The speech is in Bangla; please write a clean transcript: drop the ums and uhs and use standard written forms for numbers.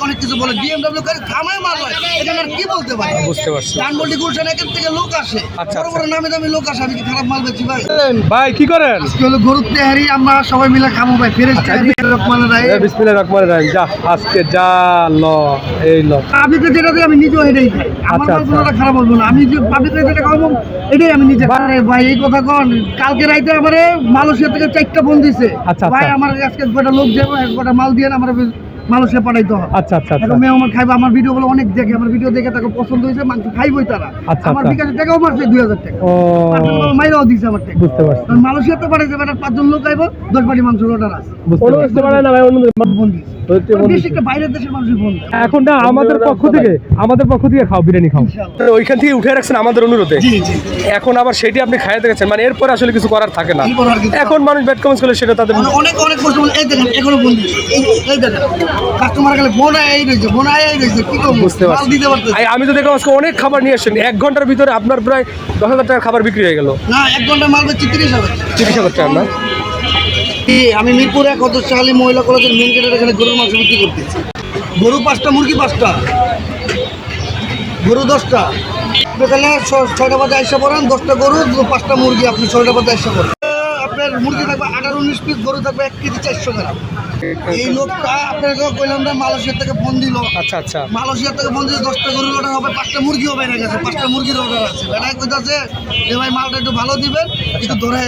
অনেক কিছু বলে, বিএমডব্লিউ গাড়ি থামায় মারলো, এখানে আর কি বলতে পারি? বুঝতে পারছি। ধানমন্ডি গুলশান একের থেকে লোক আসে, আচ্ছা, বড় বড় নামি দামি লোক আসে, আমি কি খারাপ মাল বেচি ভাই? ভাই কি করেন? আজকে হলো গরুর তেহারি, আমরা সবাই মিলে খাবো ভাই, ফ্রেশ তেহারি রকমানের রাই। বিসমিল্লাহির রহমানির রহিম। যা আজকে যা ল এই ল। আপনি তো যেটা দিয়ে আমি নিজেও এটাই খাই, আমার আচ্ছা, আচ্ছা। মালগুলো খারাপ বলবো না, আমি যে পাবলিক যেটা খাবো এটাই আমি নিজে খাই। আরে ভাই এই কথা কন, কালকে রাইতে আমারে মালয়েশিয়া থেকে 4টা ফোন দিছে, আচ্ছা, ভাই আচ্ছা। আমার আজকে কয়টা লোক যাবো, কয়টা মাল দিয়ে আমার মালয়েশিয়া পাঠাইতে হবে। আচ্ছা আচ্ছা আচ্ছা। এখন মেয়ে আমার খাইবো, আমার ভিডিওগুলো অনেক দেখে, আমার ভিডিও দেখে তাকে পছন্দ হয়েছে, মাংস খাইবই তারা। আচ্ছা, আমার আচ্ছা। বিকাশের টাকাও মারছে 2000 টাকা, ও মাইরাও দিছে আমার টাকা। বুঝতে পারছি। কারণ মালয়েশিয়াতে পাঠাইছে, বেটা 5 জন লোক আইবো, 10 বাটি মাংস অর্ডার আছে, বুঝতে পারে না ভাই ফোন দিছে। বেশি একটা বাইরের দেশের মানুষই ফোন দেয়। এখন না আমাদের পক্ষ থেকে খাও, বিরিয়ানি খাও। ইনশাআল্লাহ। ওইখান থেকে উঠে রাখছেন আমাদের অনুরোধে। জি জি। এখন আবার সেটি আপনি খাইতে গেছেন, মানে এরপর আসলে কিছু করার থাকে না। এরপর আর কিছু এখন মানুষ ব্যাড কমেন্টস করলে সেটা তাদের অনেক অনেক কষ্ট বলে, এই দেখেন এখনো ফোন দিচ্ছে, এই দেখেন কাস্টমার গেলে বোন এই রয়েছে, বোন এই রয়েছে, কি করবো? বুঝতে মাল পারছি। দিতে পারতেছে আমি তো দেখলাম আজকে অনেক খাবার নিয়ে আসছেন, 1 ঘন্টার ভিতরে আপনার প্রায় 10,000 টাকার খাবার বিক্রি হয়ে গেল। না, 1 ঘন্টা মাল বেচছি 30,000। 30,000 টাকা না? আমি মিরপুর 1 হতশালী মহিলা কলেজের মেন গেটের এখানে গরুর মাংস বিক্রি করতেছি। গরু 5টা, মুরগি 5টা, গরু 10টা। আপনি তাহলে 6টা বাজে আইসা পড়েন, 10টা গরু 5টা মুরগি, আপনি 6টা বাজে আইসা পড়েন। আপনার মুরগি থাকবে 18-19 পিস, গরু থাকবে 1 কেজি 400 গ্রাম। এই লোকটা আপনাকে কইলাম না, মালয়েশিয়া থেকে ফোন দিল। আচ্ছা আচ্ছা। মালয়েশিয়া থেকে ফোন দিয়ে 10টা গরুর অর্ডার হবে, 5টা মুরগিও বেড়ে গেছে, 5টা মুরগির অর্ডার আছে। বেড়ায় কইতাছে যে ভাই মালটা একটু ভালো দিবেন, একটু ধরে